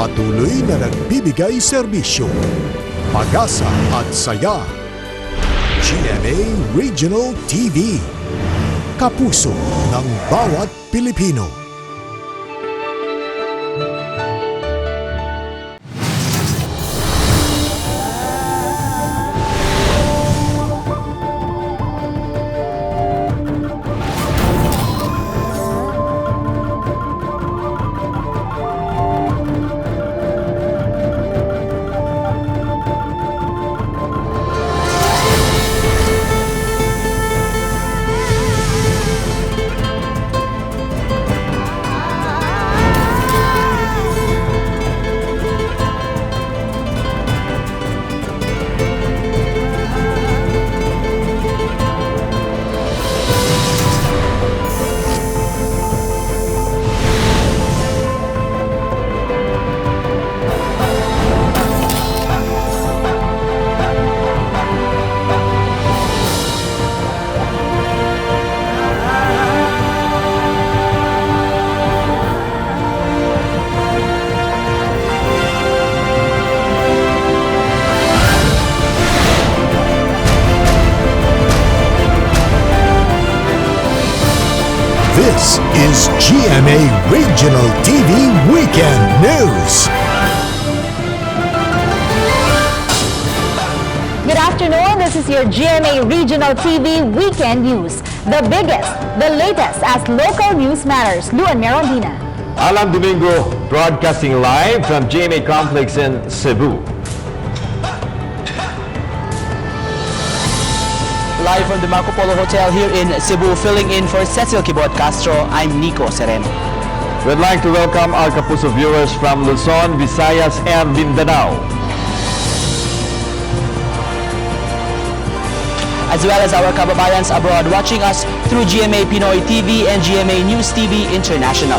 patuloy na nagbibigay serbisyo, pag-asa at saya. GMA Regional TV, kapuso ng bawat Pilipino. This is GMA Regional TV Weekend News. Good afternoon, this is your GMA Regional TV Weekend News. The biggest, the latest as local news matters. Luan Merondina. Alam Domingo, broadcasting live from GMA Complex in Cebu. Live from the Marco Polo Hotel here in Cebu, filling in for Cecil Kibot Castro, I'm Nico Sereno. We'd like to welcome our Kapuso viewers from Luzon, Visayas, and Mindanao, as well as our kababayans abroad watching us through GMA Pinoy TV and GMA News TV International.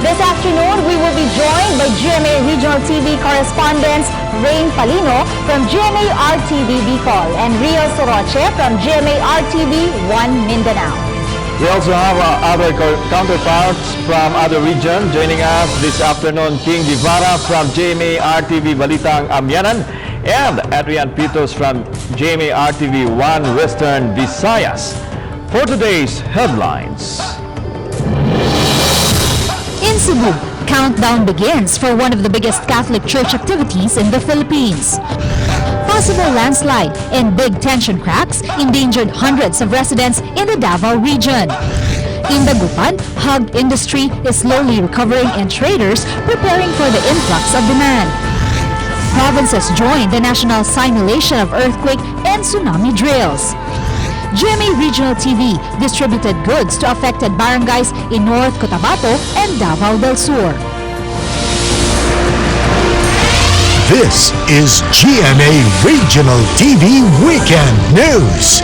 This afternoon, we will be joined by GMA Regional TV correspondents Rain Palino from GMA RTV Bicol and Rio Soroche from GMA RTV 1 Mindanao. We also have other counterparts from other regions joining us this afternoon. King Divara from GMA RTV Balitang Amyanan and Adrian Pitos from GMA RTV 1 Western Visayas. For today's headlines. In Cebu, countdown begins for one of the biggest Catholic church activities in the Philippines. Possible landslide and big tension cracks endangered hundreds of residents in the Davao region. In Dagupan, hog industry is slowly recovering and traders preparing for the influx of demand. Provinces join the national simulation of earthquake and tsunami drills. GMA Regional TV distributed goods to affected barangays in North Cotabato and Davao del Sur. This is GMA Regional TV Weekend News.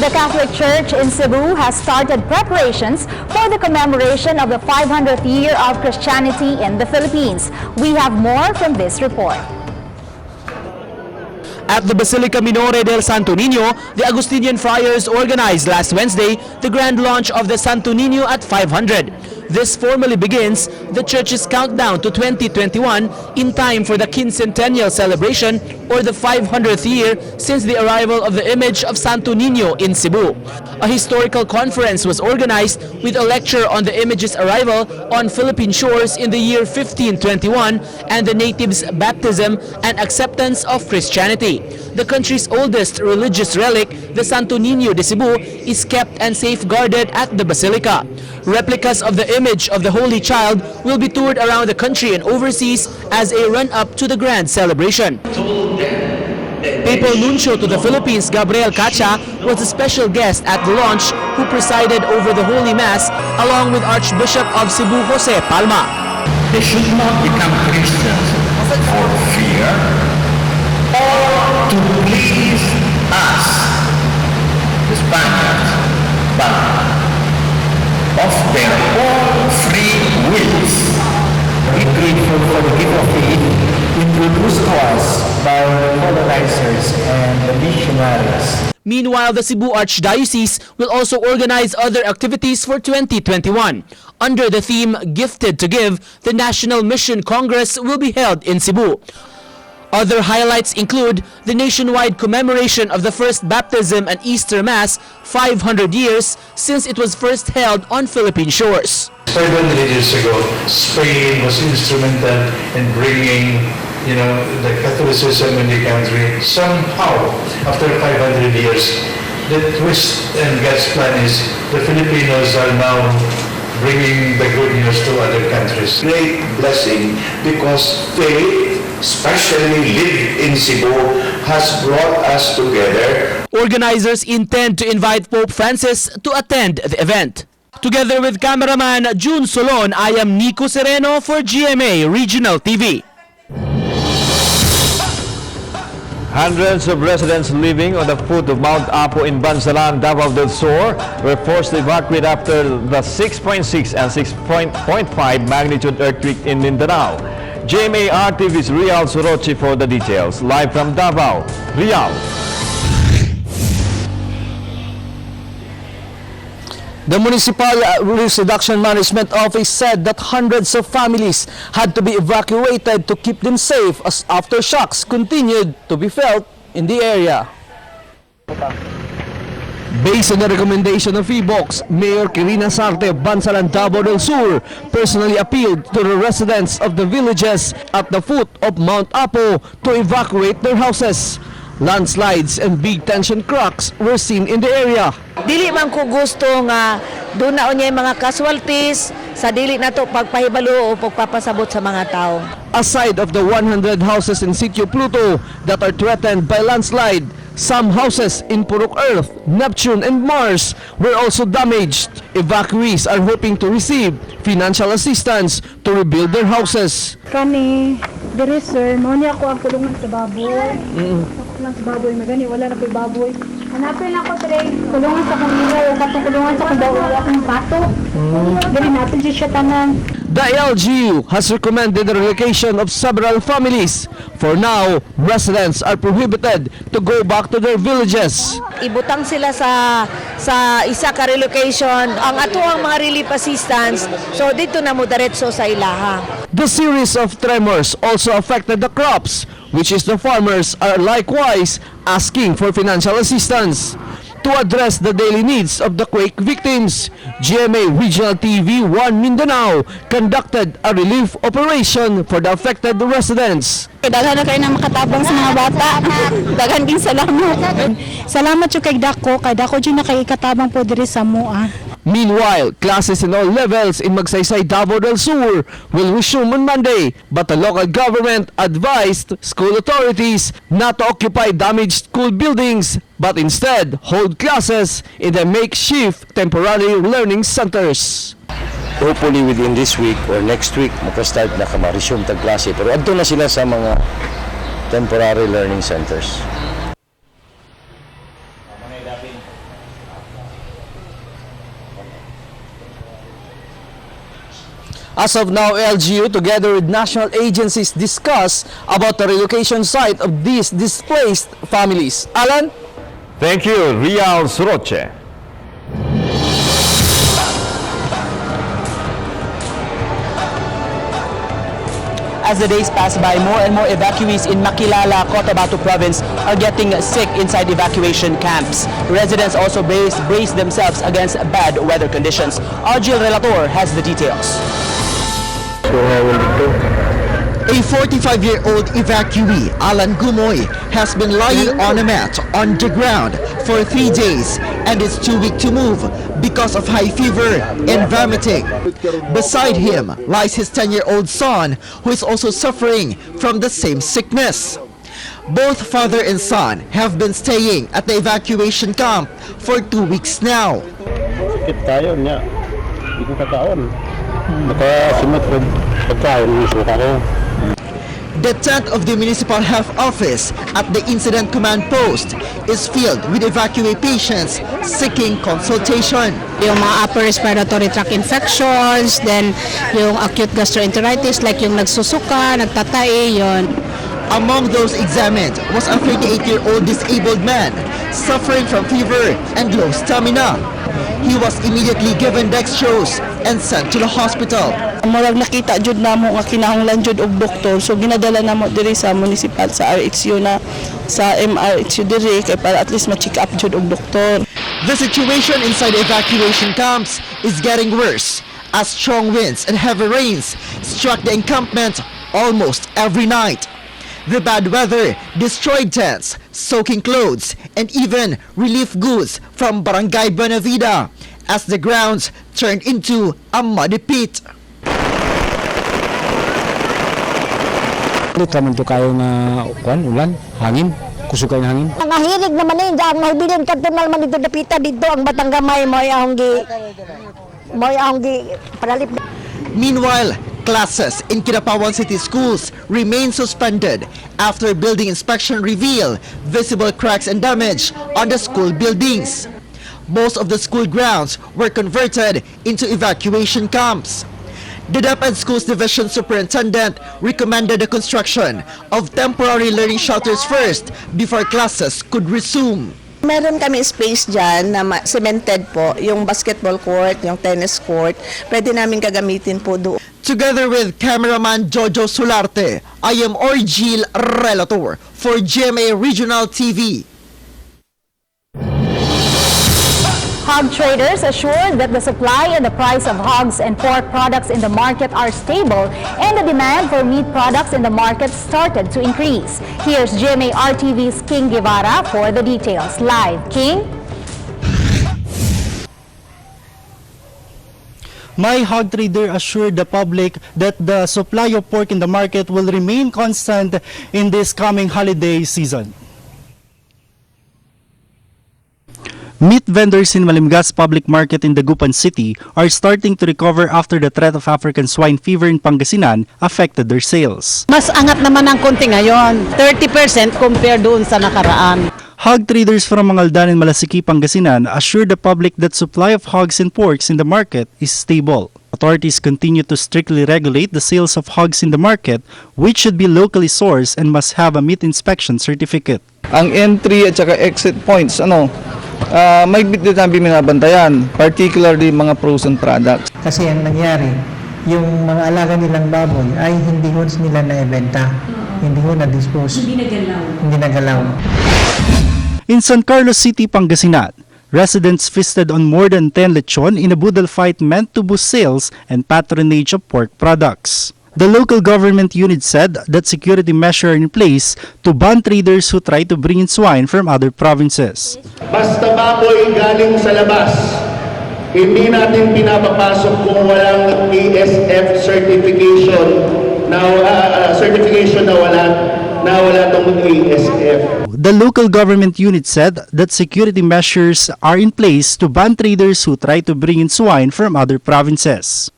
The Catholic Church in Cebu has started preparations for the commemoration of the 500th year of Christianity in the Philippines. We have more from this report. At the Basilica Minore del Santo Niño, the Agustinian Friars organized last Wednesday the grand launch of the Santo Niño at 500. This formally begins the church's countdown to 2021 in time for the quincentennial celebration, or the 500th year since the arrival of the image of Santo Niño in Cebu. A historical conference was organized with a lecture on the image's arrival on Philippine shores in the year 1521 and the natives' baptism and acceptance of Christianity. The country's oldest religious relic, the Santo Niño de Cebu, is kept and safeguarded at the Basilica. Replicas of the image of the Holy Child will be toured around the country and overseas as a run-up to the grand celebration. Papal Nuncio to the Philippines, Gabriel Cacha, was a special guest at the launch who presided over the Holy Mass along with Archbishop of Cebu, Jose Palma. They should not become Christians for fear or to please us, the Spaniards, but of their own free wills. We grateful for the gift of faith introduced to us by the colonizers and the missionaries. Meanwhile, the Cebu Archdiocese will also organize other activities for 2021. Under the theme Gifted to Give, the National Mission Congress will be held in Cebu. Other highlights include the nationwide commemoration of the first baptism and Easter Mass 500 years since it was first held on Philippine shores. 500 years ago, Spain was instrumental in bringing, the Catholicism in the country. Somehow, after 500 years, the twist and God's plan is the Filipinos are now bringing the good news to other countries. Great blessing because faith, especially lived in Cebu, has brought us together. Organizers intend to invite Pope Francis to attend the event. Together with cameraman June Solon, I am Nico Sereno for GMA Regional TV. Hundreds of residents living on the foot of Mount Apo in Bansalan, Davao del Sur were forced to evacuate after the 6.6 and 6.5 magnitude earthquake in Mindanao. GMA RTV's Rial Sorochi for the details. Live from Davao, Rial. The Municipal Risk Reduction Management Office said that hundreds of families had to be evacuated to keep them safe as aftershocks continued to be felt in the area. Based on the recommendation of EBOX, Mayor Kirina Sarte of Bansalan, Davao del Sur personally appealed to the residents of the villages at the foot of Mount Apo to evacuate their houses. Landslides and big tension cracks were seen in the area. Dili man ko gusto nga doon na unya mga casualties sa dili nato pagpahibalo o pagpapasabot sa mga tao. Aside of the 100 houses in Sitio Pluto that are threatened by landslide, some houses in Purok Earth, Neptune and Mars were also damaged. Evacuees are hoping to receive financial assistance to rebuild their houses. Kani, diri sir, mo niya ko ang kulungan sa baboy. Kulungan sa baboy, magani, wala na ko'y baboy. Hanapin ako, Trey, kulungan sa kanila, katong kulungan sa kanila, akong pato. Dili natin siya tanan. The LGU has recommended the relocation of several families. For now, residents are prohibited to go back to their villages. Ibutang sila sa isa ka relocation ang ato ang mga relief assistance, so dito na mo diretso sa ilaha. The series of tremors also affected the crops, which is the farmers are likewise asking for financial assistance. To address the daily needs of the quake victims, GMA Regional TV 1 Mindanao conducted a relief operation for the affected residents. Daghan na kayo na makatabang sa mga bata. Daghan din salamat. Salamat yung kay Dako dyan na kay ikatabang po diri sa mua. Meanwhile, classes in all levels in Magsaysay, Davao del Sur will resume on Monday, but the local government advised school authorities not to occupy damaged school buildings but instead hold classes in the makeshift temporary learning centers. Hopefully within this week or next week maka-start na resume tag klase, pero adto na sila sa mga temporary learning centers. As of now, LGU together with national agencies discuss about the relocation site of these displaced families. Alan? Thank you, Rial Soroche. As the days pass by, more and more evacuees in Makilala, Cotabato province are getting sick inside evacuation camps. Residents also brace themselves against bad weather conditions. Argil Relator has the details. A 45-year-old evacuee, Alan Gumoy, has been lying on a mat on the ground for 3 days and is too weak to move because of high fever and vomiting. Beside him lies his 10-year-old son, who is also suffering from the same sickness. Both father and son have been staying at the evacuation camp for 2 weeks now. The tent of the Municipal Health Office at the Incident Command Post is filled with evacuee patients seeking consultation. Yung mga upper respiratory tract infections, then yung acute gastroenteritis like yung nagsusuka, nagtatai, yon. Among those examined was a 38-year-old disabled man suffering from fever and low stamina. He was immediately given dextrose and sent to the hospital. Murag nakita jud namo nga kinahanglan jud og doktor, so ginadala namo diri sa municipal sa RHU na sa MRHU diri kay para at least ma-check up jud og doktor. The situation inside evacuation camps is getting worse as strong winds and heavy rains struck the encampment almost every night. The bad weather destroyed tents, soaking clothes, and even relief goods from Barangay Buenavida as the grounds turned into a muddy pit. Dito man to kayo na ulan, hangin, kusog kayo hangin. Ang ahirig naman yun, dyan mahibilin ka ito naman dito dapita dito ang batang gamay mo yung paralip. Meanwhile, classes in Kidapawan City schools remain suspended after building inspection reveal visible cracks and damage on the school buildings. Most of the school grounds were converted into evacuation camps. The DepEd Schools Division Superintendent recommended the construction of temporary learning shelters first before classes could resume. Meron kami space dyan na cemented po, yung basketball court, yung tennis court, pwede namin gagamitin po doon. Together with cameraman Jojo Solarte, I am Orgil Relator for GMA Regional TV. Hog traders assured that the supply and the price of hogs and pork products in the market are stable and the demand for meat products in the market started to increase. Here's GMA RTV's King Guevara for the details. Live, King. My hog trader assured the public that the supply of pork in the market will remain constant in this coming holiday season. Meat vendors in Malimgas Public Market in Dagupan City are starting to recover after the threat of African swine fever in Pangasinan affected their sales. Mas angat naman ang konti ngayon, 30% compare doon sa nakaraan. Hog traders from Mangaldan and Malasiki, Pangasinan assured the public that supply of hogs and porks in the market is stable. Authorities continue to strictly regulate the sales of hogs in the market, which should be locally sourced and must have a meat inspection certificate. Ang entry at saka exit points, may bit din namin binabantayan, particularly mga frozen products. Kasi ang nangyari, yung mga alaga nilang baboy ay hindi ho nila na-ibenta, hindi ho na-dispose. Hindi nagalaw. In San Carlos City, Pangasinan, residents feasted on more than 10 lechon in a boodle fight meant to boost sales and patronage of pork products. The local government unit said that security measures are in place to ban traders who try to bring in swine from other provinces. Basta baboy galing sa labas, hindi natin pinapapasok kung walang ESF certification na wala tong ESF. The local government unit said that security measures are in place to ban traders who try to bring in swine from other provinces.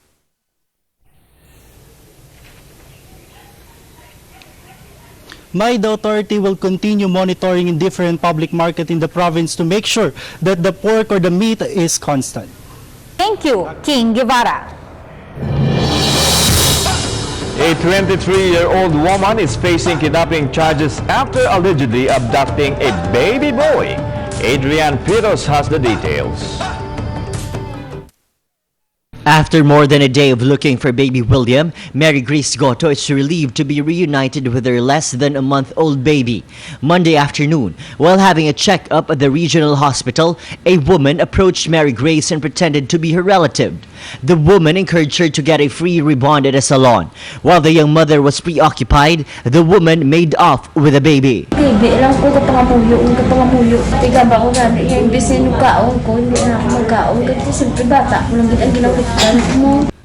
The authority will continue monitoring in different public markets in the province to make sure that the pork or the meat is constant. Thank you, King Guevara. A 23-year-old woman is facing kidnapping charges after allegedly abducting a baby boy. Adrian Piros has the details. After more than a day of looking for baby William, Mary Grace Goto is relieved to be reunited with her less than a month-old baby. Monday afternoon, while having a checkup at the regional hospital, a woman approached Mary Grace and pretended to be her relative. The woman encouraged her to get a free rebond at a salon. While the young mother was preoccupied, the woman made off with the baby.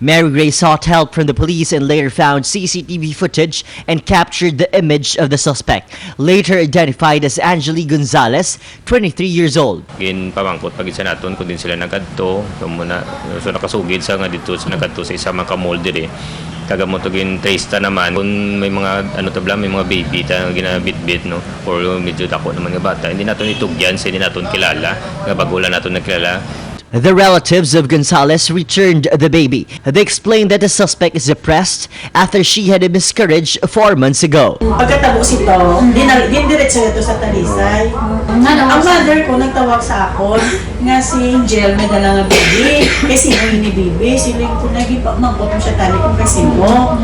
Mary Grace sought help from the police and later found CCTV footage and captured the image of the suspect, later identified as Angeli Gonzalez, 23 years old. Pamangkot pag isa naton kun din sila nagadto so nakasugid sa nga dito sa nagadto sa isa mga mall dire kagamot gin taste naman kung may mga may mga baby ta ginabitbit no or medyo dako naman nga bata hindi naton itugyan sa hindi naton kilala nga bagulan naton nagkilala. The relatives of Gonzales returned the baby. They explained that the suspect is depressed after she had a miscarriage 4 months ago. Pagkatapos ito, dindiretso ito sa Talisay. Ang mother ko nagtawag sa akon nga si Angel may dala nga baby. Kasi sino ni baby, sila ko nagipamangkot mo siya tali kung kasi mo.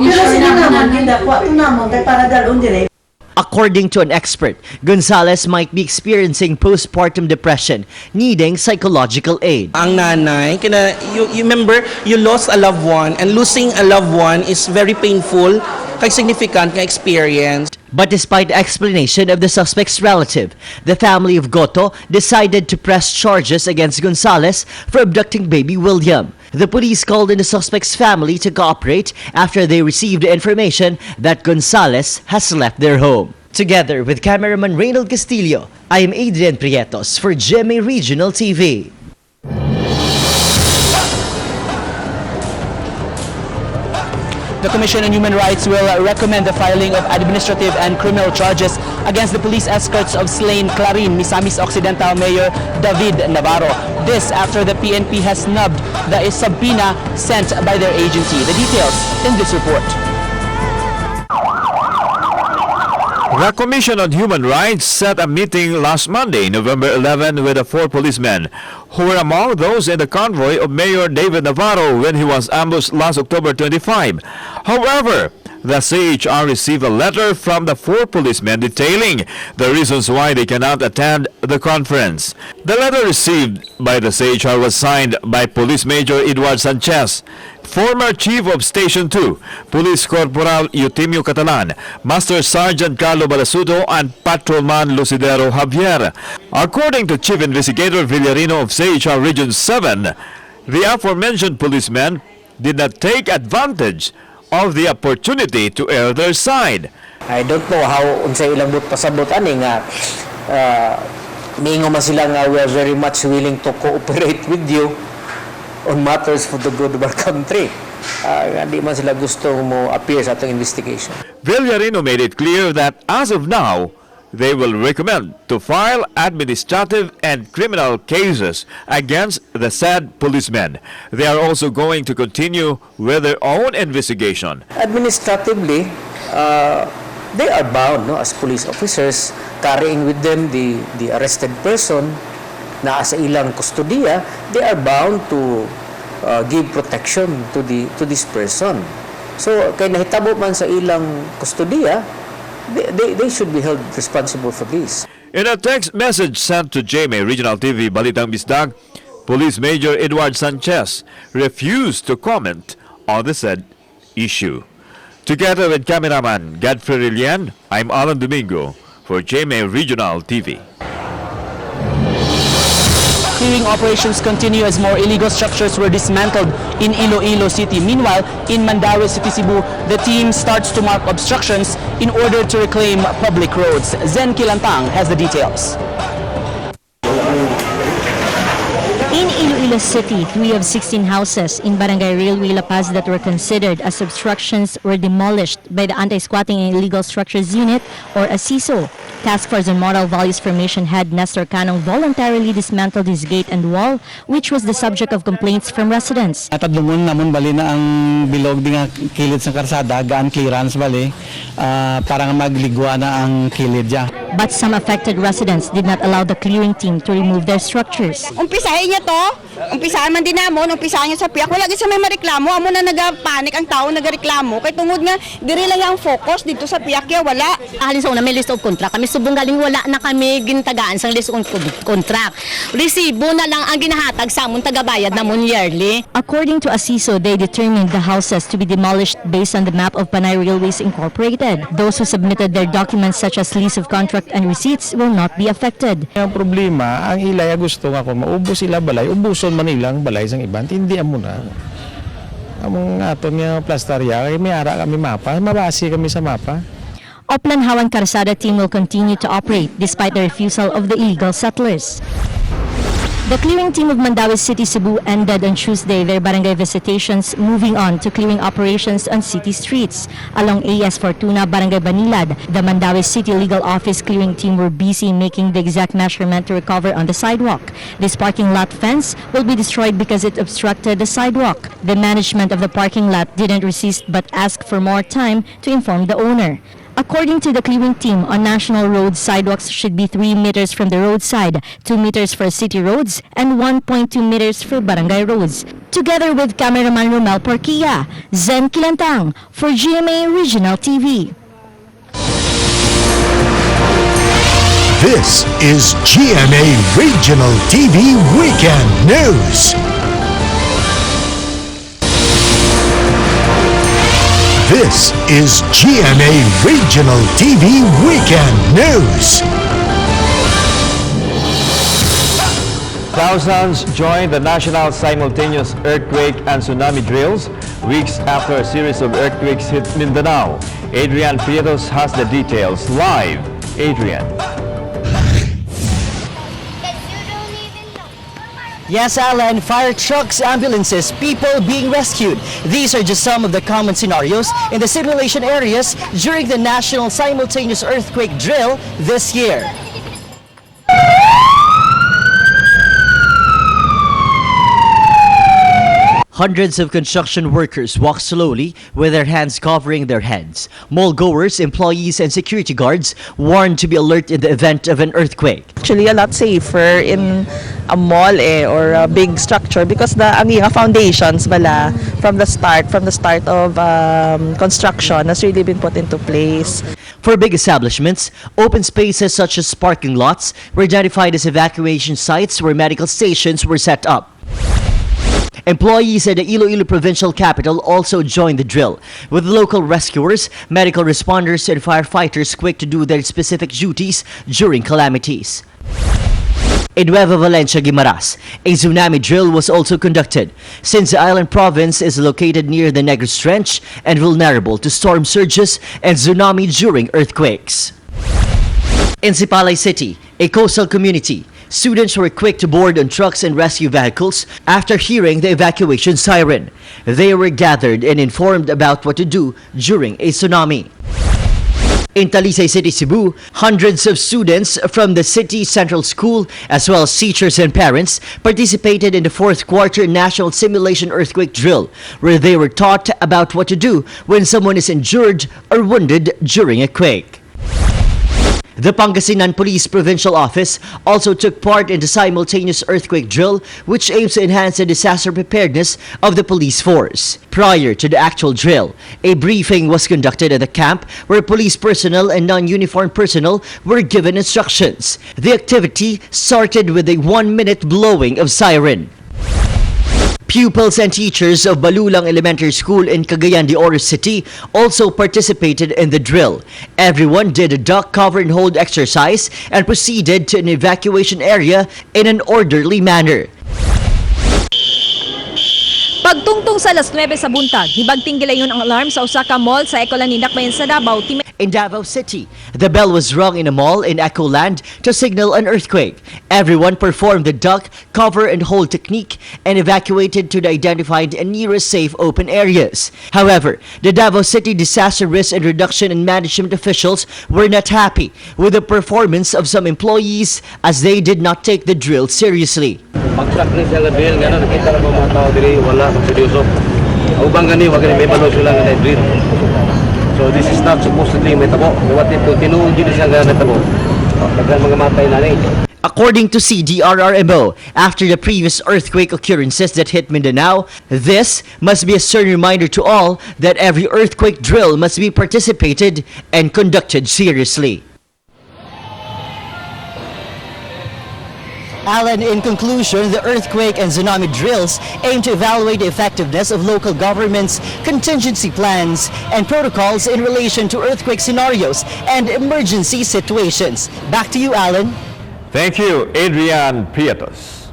Pero sila naman, hindi ako, ito naman, kaya para dalon dire. According to an expert, Gonzales might be experiencing postpartum depression, needing psychological aid. Ang nanay, you remember, you lost a loved one, and losing a loved one is very painful, kay significant nga experience. But despite the explanation of the suspect's relative, the family of Goto decided to press charges against Gonzales for abducting baby William. The police called in the suspect's family to cooperate after they received information that Gonzales has left their home. Together with cameraman Reynald Castillo, I am Adrian Prietos for GMA Regional TV. The Commission on Human Rights will recommend the filing of administrative and criminal charges against the police escorts of slain Clarin, Misamis Occidental Mayor David Navarro. This after the PNP has snubbed the subpoena sent by their agency. The details in this report. The Commission on Human Rights set a meeting last Monday, November 11, with the 4 policemen who were among those in the convoy of Mayor David Navarro when he was ambushed last October 25. However, the CHR received a letter from the 4 policemen detailing the reasons why they cannot attend the conference. The letter received by the CHR was signed by Police Major Edward Sanchez, former Chief of Station 2, Police Corporal Eutimio Catalan, Master Sergeant Carlo Balasudo, and Patrolman Lucidero Javier. According to Chief Investigator Villarino of CHR Region 7, the aforementioned policemen did not take advantage of the opportunity to air their side. I don't know how unsay ilang but pasabot ani nga mingo man sila nga we are very much willing to cooperate with you on matters for the good of our country. Hindi man sila gusto mo appear sa atong investigation. Villarino made it clear that as of now, they will recommend to file administrative and criminal cases against the said policemen. They are also going to continue with their own investigation. Administratively, they are bound, no, as police officers, carrying with them the arrested person na sa ilang kustodiya. They are bound to give protection to this person. So kay nahitabo man sa ilang kustodiya, they should be held responsible for this. In a text message sent to GMA Regional TV Balitang Bisdag, Police Major Edward Sanchez refused to comment on the said issue. Together with cameraman Godfrey Rillian, I'm Alan Domingo for GMA Regional TV. Clearing operations continue as more illegal structures were dismantled in Iloilo City. Meanwhile, in Mindanao City, Cebu, the team starts to mark obstructions in order to reclaim public roads. Zen Kilantang has the details. In Iloilo City, 3 of 16 houses in Barangay Railway La Paz that were considered as obstructions were demolished by the Anti-Squatting and Illegal Structures Unit, or ASISO. Task Force on Moral Values Formation head Nestor Canong voluntarily dismantled his gate and wall, which was the subject of complaints from residents. Atadlungon namon bali na ang bilog di nga kilid sa karsada, gaan clearance bali, para nga magligwa na ang kilid dya. But some affected residents did not allow the clearing team to remove their structures. Umpisahin niya to, umpisahan man din namon, umpisahan niya sa piyak. Wala gid sa may mareklamo, amo na nagapanik ang tao, nagareklamo. Kay tungod nga diri lang ang focus dito sa piyak ya wala. Halin sa una may list of contract. Kami subong galing wala na kami gintagaan sa list of contract. Resibo na lang ang ginahatag sa amon tagabayad namon yearly. According to ASISO, they determined the houses to be demolished based on the map of Panay Railways Incorporated. Those who submitted their documents such as lease of contract and receipts will not be affected. Ang problema, ang ilaya gusto nga kung maubos sila balay, ubuson man ilang balay sang iban, hindi amo na. Among aton nga plastarya, may ara kami mapa, mabasi kami sa mapa. Oplanhawan Karsada team will continue to operate despite the refusal of the illegal settlers. The clearing team of Mandawi City, Cebu ended on Tuesday their barangay visitations, moving on to clearing operations on city streets. Along AS Fortuna, Barangay Banilad, the Mandawi City Legal Office clearing team were busy making the exact measurement to recover on the sidewalk. This parking lot fence will be destroyed because it obstructed the sidewalk. The management of the parking lot didn't resist but asked for more time to inform the owner. According to the clearing team, on national roads, sidewalks should be 3 meters from the roadside, 2 meters for city roads, and 1.2 meters for barangay roads. Together with cameraman Romel Porquilla, Zen Kilantang for GMA Regional TV. This is GMA Regional TV Weekend News. This is GMA Regional TV Weekend News. Thousands joined the national simultaneous earthquake and tsunami drills weeks after a series of earthquakes hit Mindanao. Adrian Prietos has the details. Live, Adrian. Yes, Alan, fire trucks, ambulances, people being rescued. These are just some of the common scenarios in the simulation areas during the National Simultaneous Earthquake Drill this year. Hundreds of construction workers walk slowly with their hands covering their heads. Mall goers, employees, and security guards warned to be alert in the event of an earthquake. Actually, a lot safer in a mall or a big structure because the foundations bala from the start of construction has really been put into place. For big establishments, open spaces such as parking lots were identified as evacuation sites where medical stations were set up. Employees at the Iloilo provincial capital also joined the drill, with local rescuers, medical responders, and firefighters quick to do their specific duties during calamities. In Nueva Valencia, Guimaras, a tsunami drill was also conducted, since the island province is located near the Negros Trench and vulnerable to storm surges and tsunami during earthquakes. In Sipalay City, a coastal community, students were quick to board on trucks and rescue vehicles after hearing the evacuation siren. They were gathered and informed about what to do during a tsunami. In Talisay City, Cebu, hundreds of students from the city central school, as well as teachers and parents, participated in the fourth quarter National Simulation Earthquake Drill, where they were taught about what to do when someone is injured or wounded during a quake. The Pangasinan Police Provincial Office also took part in the simultaneous earthquake drill, which aims to enhance the disaster preparedness of the police force. Prior to the actual drill, a briefing was conducted at the camp where police personnel and non-uniformed personnel were given instructions. The activity started with a 1-minute blowing of siren. Pupils and teachers of Balulang Elementary School in Cagayan de Oro City also participated in the drill. Everyone did a duck, cover, and hold exercise and proceeded to an evacuation area in an orderly manner. Pagtungtong sa alas 9 sa buntag, hibagting gilayon ang alarm sa Osaka Mall sa Ecoland sa Davao. In Davao City, the bell was rung in a mall in Ecoland to signal an earthquake. Everyone performed the duck, cover, and hold technique and evacuated to the identified and nearest safe open areas. However, the Davao City Disaster Risk and Reduction and Management officials were not happy with the performance of some employees as they did not take the drill seriously. Pag-track ni sa labil, gano'n, nakita na mga tao diri, wala, magseryoso. Ubang gani, wag gani, may balog sila nga na-drill. So this is not supposedly may tabo. What if tinuod yun siya nga na-tabo? Naglang mga matay na ni. According to CDRRMO, after the previous earthquake occurrences that hit Mindanao, this must be a stern reminder to all that every earthquake drill must be participated and conducted seriously. Alan, in conclusion, the earthquake and tsunami drills aim to evaluate the effectiveness of local governments' contingency plans and protocols in relation to earthquake scenarios and emergency situations. Back to you, Alan. Thank you, Adrian Prietos.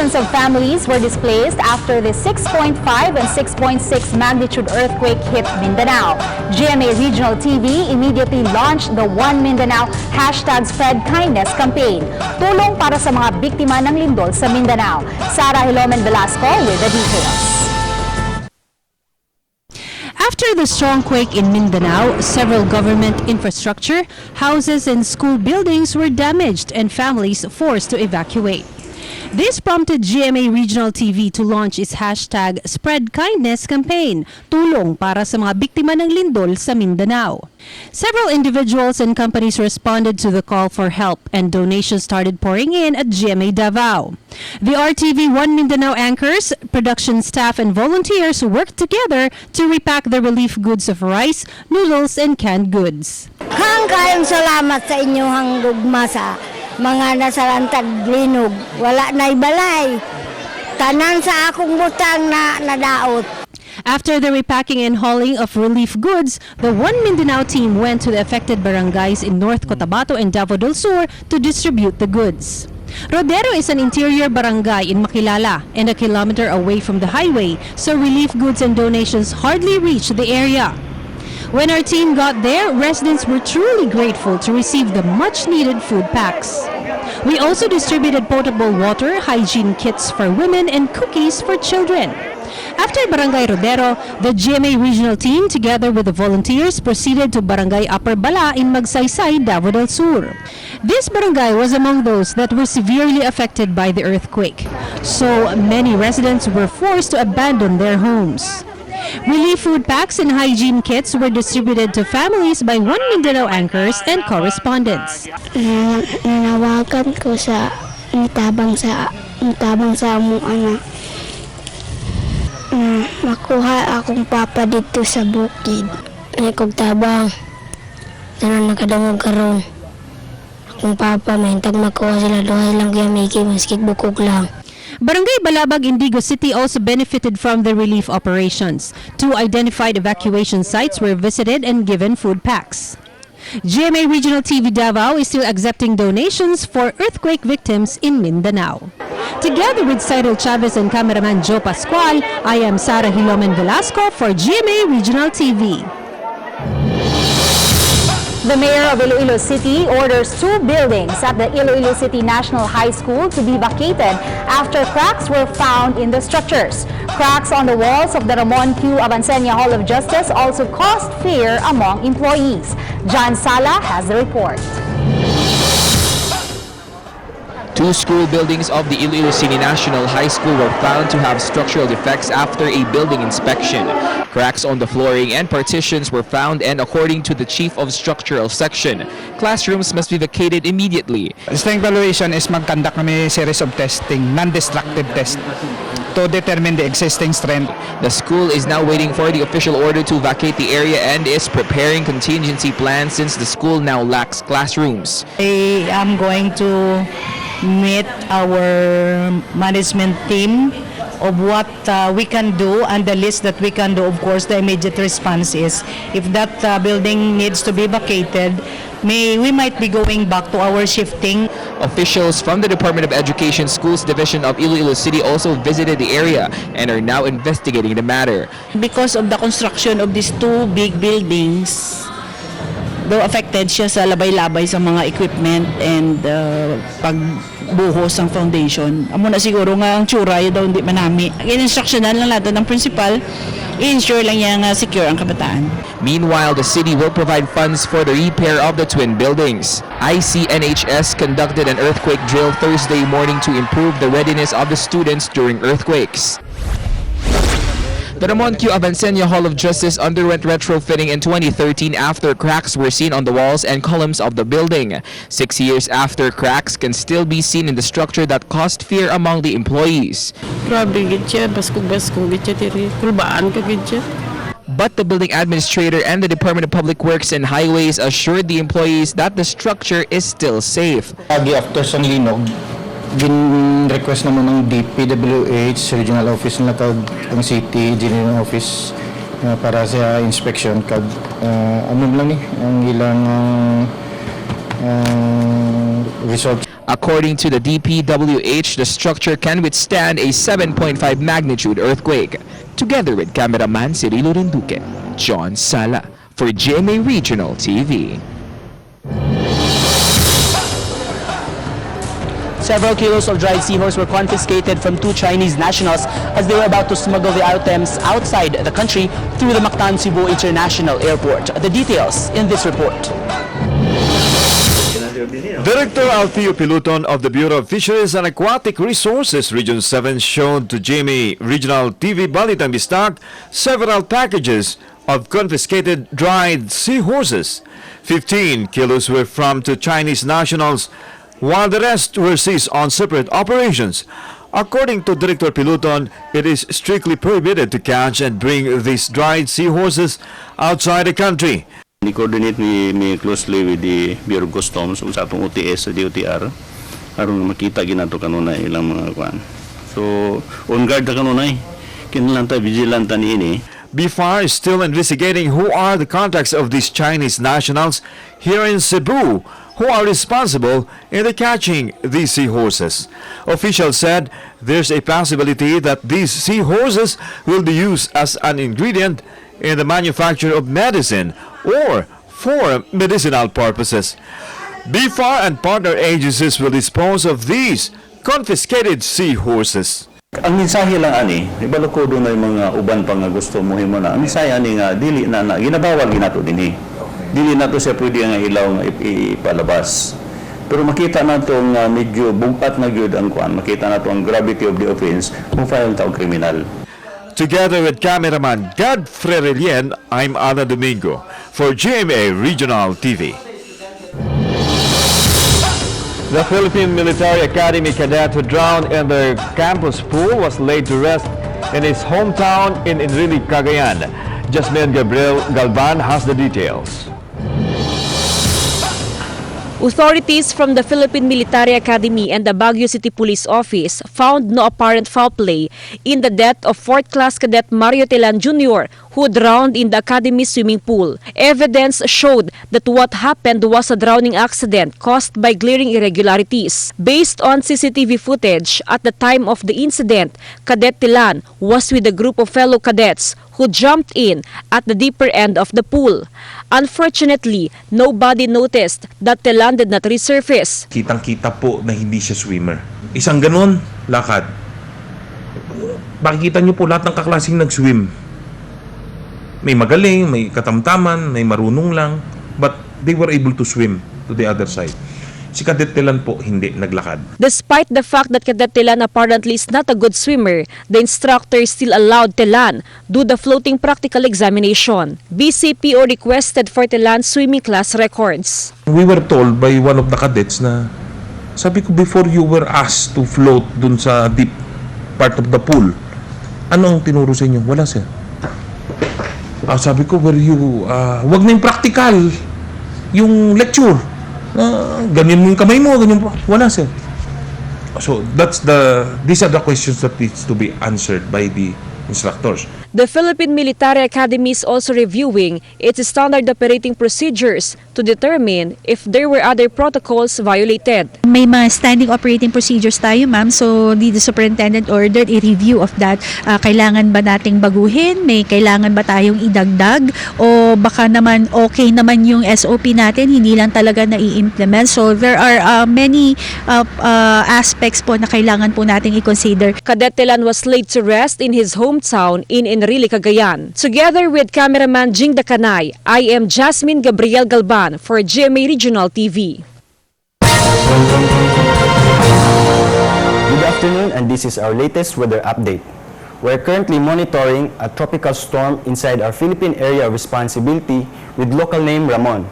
Thousands of families were displaced after the 6.5 and 6.6 magnitude earthquake hit Mindanao. GMA Regional TV immediately launched the One Mindanao #SpreadKindness campaign. Tulong para sa mga biktima ng lindol sa Mindanao. Sarah Hilomen Velasco with the details. After the strong quake in Mindanao, several government infrastructure, houses and school buildings were damaged and families forced to evacuate. This prompted GMA Regional TV to launch its #SpreadKindness campaign, tulong para sa mga biktima ng lindol sa Mindanao. Several individuals and companies responded to the call for help and donations started pouring in at GMA Davao. The RTV One Mindanao anchors, production staff and volunteers worked together to repack the relief goods of rice, noodles and canned goods. Kayong salamat sa inyong gugma sa mga nasalantag linog. Wala na ibalay. Tanan sa akong butang na nadaot. After the repacking and hauling of relief goods, the One Mindanao team went to the affected barangays in North Cotabato and Davao del Sur to distribute the goods. Rodero is an interior barangay in Makilala and a kilometer away from the highway, so relief goods and donations hardly reached the area. When our team got there, residents were truly grateful to receive the much-needed food packs. We also distributed potable water, hygiene kits for women, and cookies for children. After Barangay Rodero, the GMA regional team, together with the volunteers, proceeded to Barangay Upper Bala in Magsaysay, Davao del Sur. This barangay was among those that were severely affected by the earthquake, so many residents were forced to abandon their homes. Relief food packs and hygiene kits were distributed to families by One Mindanao anchors and correspondents. Nanawagan ko sa tabang sa among anak. Makuha akong papa dito sa bukid. Ay kog tabang. Tanan nakadangog karon. Akong papa mahintag makuha sila duhay lang gyamigi maskit bukog lang. Barangay Balabag, Indigo City also benefited from the relief operations. 2 identified evacuation sites were visited and given food packs. GMA Regional TV Davao is still accepting donations for earthquake victims in Mindanao. Together with Cyril Chavez and cameraman Joe Pascual, I am Sarah Hilomen Velasco for GMA Regional TV. The mayor of Iloilo City orders 2 buildings at the Iloilo City National High School to be vacated after cracks were found in the structures. Cracks on the walls of the Ramon Q. Avancenia Hall of Justice also caused fear among employees. John Sala has the report. 2 school buildings of the Iloilo City National High School were found to have structural defects after a building inspection. Cracks on the flooring and partitions were found, and according to the Chief of Structural Section, classrooms must be vacated immediately. Strength evaluation is mag-conduct kami series of testing, non-destructive test, to determine the existing strength. The school is now waiting for the official order to vacate the area and is preparing contingency plans since the school now lacks classrooms. I am going to meet our management team of what we can do, and the list that we can do. Of course, the immediate response is if that building needs to be vacated, we might be going back to our shifting. Officials from the Department of Education Schools Division of Iloilo City also visited the area and are now investigating the matter. Because of the construction of these 2 big buildings, though affected siya sa labay-labay sa mga equipment and pagbuhos ng foundation. Amo na siguro nga ang tsura yun daw hindi manami. In-instructionan lang natin ng principal, i-ensure lang niya nga secure ang kabataan. Meanwhile, the city will provide funds for the repair of the twin buildings. ICNHS conducted an earthquake drill Thursday morning to improve the readiness of the students during earthquakes. The Ramon Q. Avancenia Hall of Justice underwent retrofitting in 2013 after cracks were seen on the walls and columns of the building. 6 years after, cracks can still be seen in the structure that caused fear among the employees. Grabe gid siya, baskog-baskog gid siya diri. Kulbaan ka gid siya. But the building administrator and the Department of Public Works and Highways assured the employees that the structure is still safe. After sang linog, gin-request naman ng DPWH, Regional Office ng ang City, General Office para sa inspection. Ano lang ni, ang ilang results. According to the DPWH, the structure can withstand a 7.5 magnitude earthquake. Together with cameraman Cirilo Renduque, John Sala for GMA Regional TV. Several kilos of dried seahorse were confiscated from 2 Chinese nationals as they were about to smuggle the items outside the country through the Mactan Cebu International Airport. The details in this report. Director Alfio Piluton of the Bureau of Fisheries and Aquatic Resources Region 7 showed to GMA Regional TV Balitang Bistak several packages of confiscated dried seahorses. 15 kilos were from 2 Chinese nationals, while the rest were seized on separate operations. According to Director Piluton, it is strictly prohibited to catch and bring these dried seahorses outside the country. We coordinate me closely with the Bureau of Customs sa atong OTS sa DOTR aron makita ginato kanunay ilang mga kuan. So on guard ta kanunay kinahanglan ta vigilant ta niini. BFAR is still investigating who are the contacts of these Chinese nationals here in Cebu who are responsible in the catching these seahorses. Officials said there's a possibility that these seahorses will be used as an ingredient in the manufacture of medicine or for medicinal purposes. BFAR and partner agencies will dispose of these confiscated seahorses. Ang mensahe lang ani, ibalo ko doon ay mga uban pa nga gusto mo himo na. Ang mensahe ani nga dili na ginabawal ginato dinhi. Dili nato siya pwede nga ilaw nga ipalabas. Pero makita nato nga medyo bugpat na gyud ang kuan, makita nato ang gravity of the offense kung file taong kriminal. Together with cameraman Godfrey Relien, I'm Ana Domingo for GMA Regional TV. The Philippine Military Academy cadet who drowned in their campus pool was laid to rest in his hometown in Enrile, Cagayan. Jasmine Gabriel Galban has the details. Authorities from the Philippine Military Academy and the Baguio City Police Office found no apparent foul play in the death of 4th Class Cadet Mario Telan Jr., who drowned in the Academy swimming pool. Evidence showed that what happened was a drowning accident caused by glaring irregularities. Based on CCTV footage, at the time of the incident, Cadet Telan was with a group of fellow cadets who jumped in at the deeper end of the pool. Unfortunately, nobody noticed that Telan did not resurface. Kitang-kita po na hindi siya swimmer. Isang ganon, lakad. Makikita niyo po lahat ng kaklaseng nag-swim. May magaling, may katamtaman, may marunong lang, but they were able to swim to the other side. Si Cadet Telan po hindi naglakad. Despite the fact that Cadet Telan apparently is not a good swimmer, the instructor still allowed Telan do the floating practical examination. BCPO requested for Telan's swimming class records. We were told by one of the cadets na, sabi ko, before you were asked to float dun sa deep part of the pool, ano ang tinuro sa inyo? Wala, sir. Sabi ko, wag na yung practical, yung lecture. Ganyan mo yung kamay mo, ganyan po. Wala, sir. So, these are the questions that needs to be answered by the instructors. The Philippine Military Academy is also reviewing its standard operating procedures to determine if there were other protocols violated. May mga standing operating procedures tayo, ma'am. So, the superintendent ordered a review of that. Kailangan ba nating baguhin? May kailangan ba tayong idagdag? O baka naman okay naman yung SOP natin, hindi lang talaga na-i-implement. So, there are many aspects po na kailangan po nating i-consider. Cadet Telan was laid to rest in his hometown in Enrile, Cagayan. Together with cameraman Jing Dakanay, I am Jasmine Gabriel Galban for GMA Regional TV. Good afternoon, and this is our latest weather update. We're currently monitoring a tropical storm inside our Philippine area of responsibility with local name Ramon.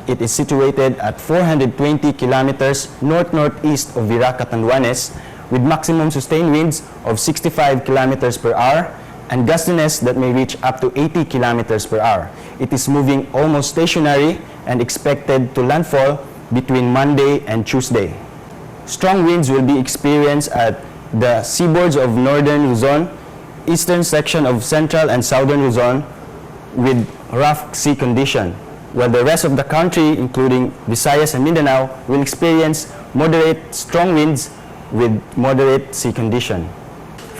It is situated at 420 kilometers north-northeast of Viraca, Tanduanes, with maximum sustained winds of 65 kilometers per hour and gustiness that may reach up to 80 kilometers per hour. It is moving almost stationary and expected to landfall between Monday and Tuesday. Strong winds will be experienced at the seaboards of northern Luzon, eastern section of central and southern Luzon with rough sea condition, while the rest of the country, including Visayas and Mindanao, will experience moderate strong winds with moderate sea condition.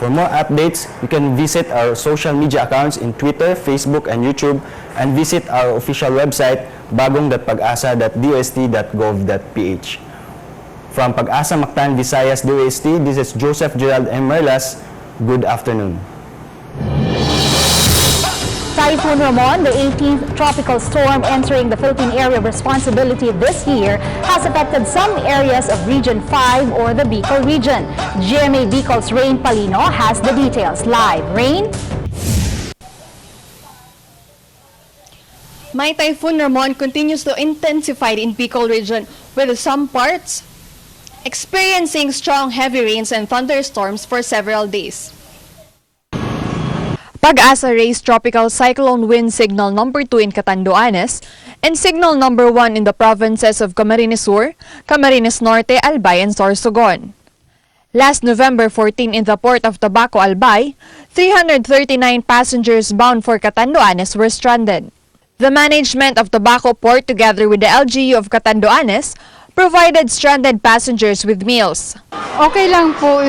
For more updates, you can visit our social media accounts in Twitter, Facebook, and YouTube, and visit our official website, bagong.pag-asa.dost.gov.ph. From Pag-asa Mactan, Visayas, DOST, this is Joseph Gerald M. Merlas. Good afternoon. Typhoon Ramon, the 18th tropical storm entering the Philippine area of responsibility this year, has affected some areas of Region 5 or the Bicol region. GMA Bicol's Rain Palino has the details. Live. Rain? My Typhoon Ramon continues to intensify in Bicol region, with some parts experiencing strong heavy rains and thunderstorms for several days. Pag-asa raised tropical cyclone wind signal number 2 in Catanduanes and signal number 1 in the provinces of Camarines Sur, Camarines Norte, Albay, and Sorsogon. Last November 14 in the port of Tabaco, Albay, 339 passengers bound for Catanduanes were stranded. The management of Tabaco Port together with the LGU of Catanduanes provided stranded passengers with meals. Okay lang po.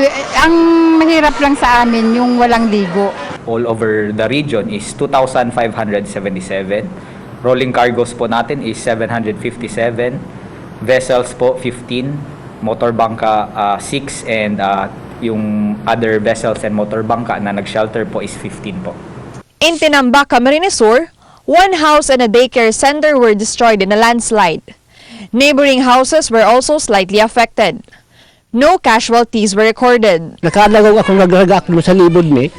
Ang mahirap lang sa amin yung walang ligo. All over the region is 2,577. Rolling cargos po natin is 757. Vessels po 15. Motor bangka 6 and yung other vessels and motor bangka na nag-shelter po is 15 po. In Tinamba, Camarines Sur, one house and a daycare center were destroyed in a landslide. Neighboring houses were also slightly affected. No casualties were recorded. Nakaalagaw ako nagragak mo sa libod ni.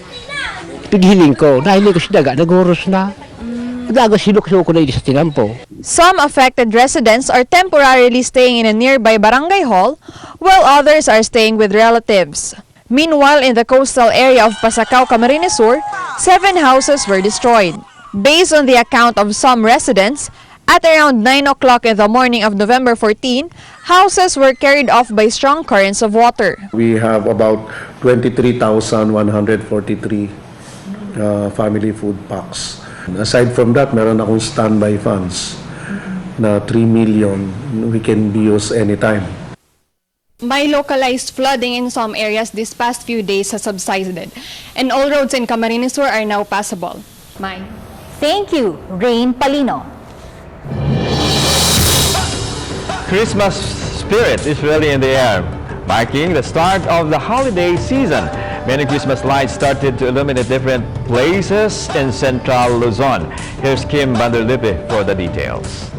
Pighiling ko, nahiling ko si daga, naguros na. Nagagos sinukso ko na sa tinampo. Some affected residents are temporarily staying in a nearby barangay hall, while others are staying with relatives. Meanwhile, in the coastal area of Pasacao, Camarines Sur, 7 houses were destroyed. Based on the account of some residents, at around 9 o'clock in the morning of November 14, houses were carried off by strong currents of water. We have about 23,143 family food packs. Aside from that, meron akong standby funds na 3 million. We can be used anytime. My localized flooding in some areas this past few days has subsided, and all roads in Camarines Sur are now passable. Mai. Thank you, Rain Palino. Christmas spirit is really in the air, marking the start of the holiday season. Many Christmas lights started to illuminate different places in central Luzon. Here's Kim Vanderlippe for the details.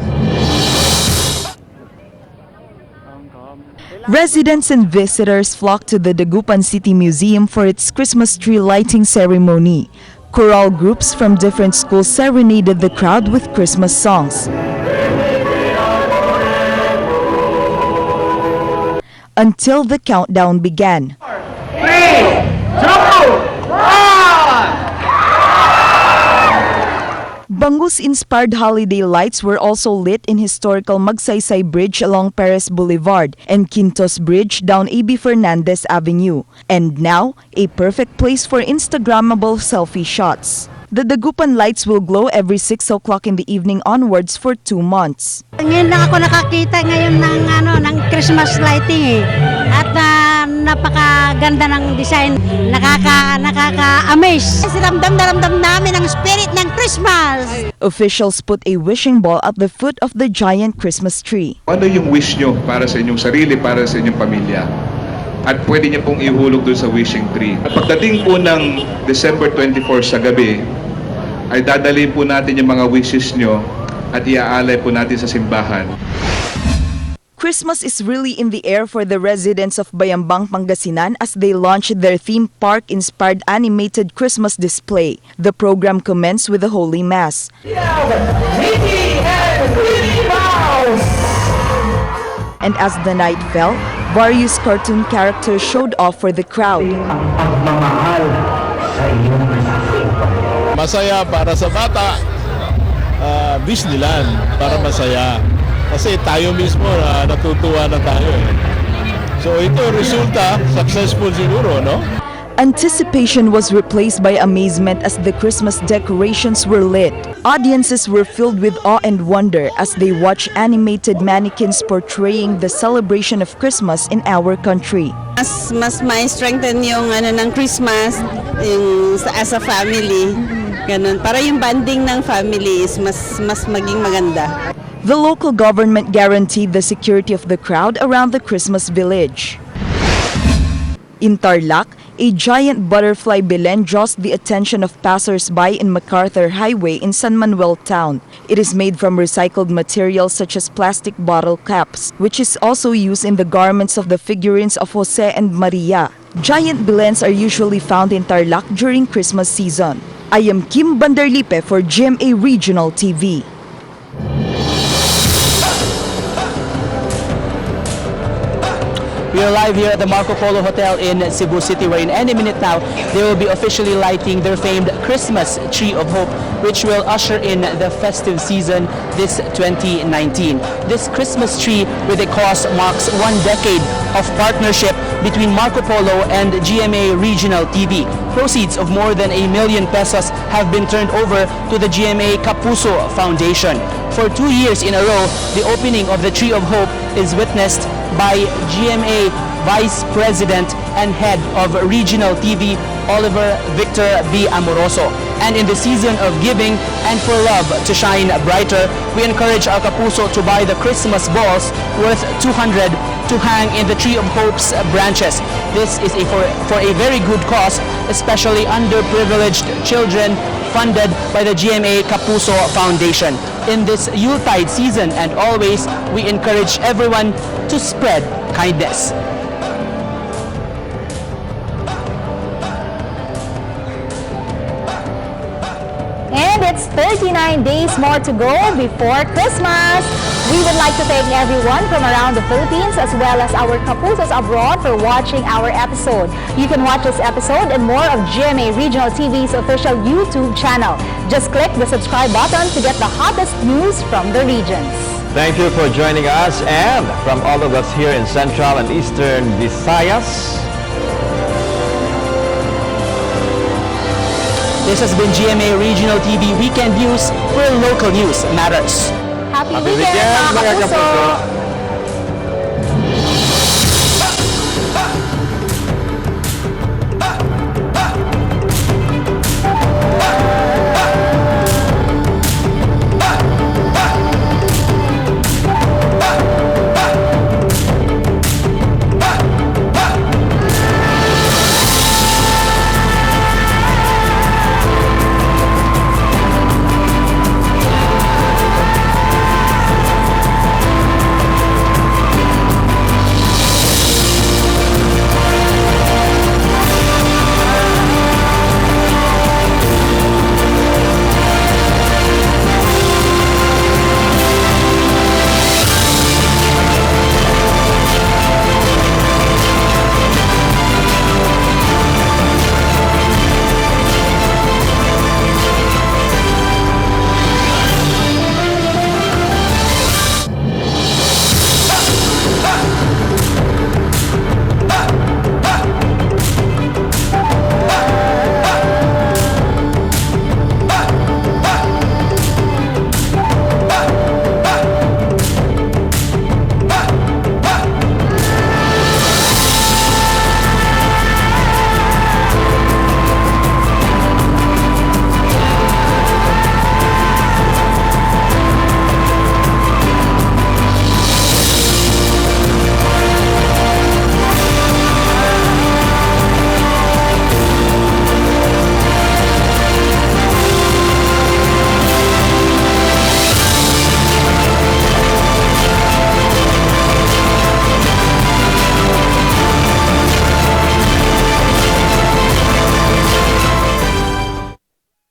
Residents and visitors flocked to the Dagupan City Museum for its Christmas tree lighting ceremony. Choral groups from different schools serenaded the crowd with Christmas songs. Until the countdown began. 3, 2, 1! Bangus-inspired holiday lights were also lit in historical Magsaysay Bridge along Perez Boulevard and Quintos Bridge down A.B. Fernandez Avenue. And now, a perfect place for Instagrammable selfie shots. The Dagupan lights will glow every 6 o'clock in the evening onwards for 2 months. Ngayon lang ako nakakita ngayon ng Christmas lighting At napakaganda ng design. Nakaka-amaze. Ramdam na ramdam namin ang spirit ng Christmas. Officials put a wishing ball at the foot of the giant Christmas tree. Ano yung wish nyo para sa inyong sarili, para sa inyong pamilya? At pwede niyo pong ihulog doon sa wishing tree. At pagdating po ng December 24 sa gabi, ay dadalhin po natin yung mga wishes nyo at iaalay po natin sa simbahan. Christmas is really in the air for the residents of Bayambang, Pangasinan as they launch their theme park-inspired animated Christmas display. The program commenced with the Holy Mass. And as the night fell, various cartoon characters showed off for the crowd. Masaya para sa bata, Disneyland para masaya. Kasi tayo mismo natutuwa na tayo So ito resulta, successful siguro, no? Anticipation was replaced by amazement as the Christmas decorations were lit. Audiences were filled with awe and wonder as they watched animated mannequins portraying the celebration of Christmas in our country. Mas may strengthen yung ng Christmas yung as a family. Ganun. Para yung bonding ng family is mas maging maganda. The local government guaranteed the security of the crowd around the Christmas village. In Tarlac, a giant butterfly belen draws the attention of passers-by in MacArthur Highway in San Manuel Town. It is made from recycled materials such as plastic bottle caps, which is also used in the garments of the figurines of Jose and Maria. Giant belens are usually found in Tarlac during Christmas season. I am Kim Banderlipe for GMA Regional TV. We are live here at the Marco Polo Hotel in Cebu City, where in any minute now, they will be officially lighting their famed Christmas Tree of Hope, which will usher in the festive season this 2019. This Christmas tree with a cost marks 1 decade of partnership between Marco Polo and GMA Regional TV. Proceeds of more than ₱1 million have been turned over to the GMA Kapuso Foundation. For 2 years in a row, the opening of the Tree of Hope is witnessed by GMA Vice President and Head of Regional TV, Oliver Victor B. Amoroso. And in the season of giving and for love to shine brighter, we encourage our Kapuso to buy the Christmas balls worth 200 to hang in the Tree of Hope's branches. This is for a very good cause, especially underprivileged children, funded by the GMA Kapuso Foundation. In this Yuletide season and always, we encourage everyone to spread kindness. And it's 39 days more to go before Christmas. We would like to thank everyone from around the Philippines as well as our Kapusos abroad for watching our episode. You can watch this episode and more of GMA Regional TV's official YouTube channel. Just click the subscribe button to get the hottest news from the regions. Thank you for joining us, and from all of us here in Central and Eastern Visayas. This has been GMA Regional TV Weekend News, where local news matters. Happy weekend, mga Kapuso!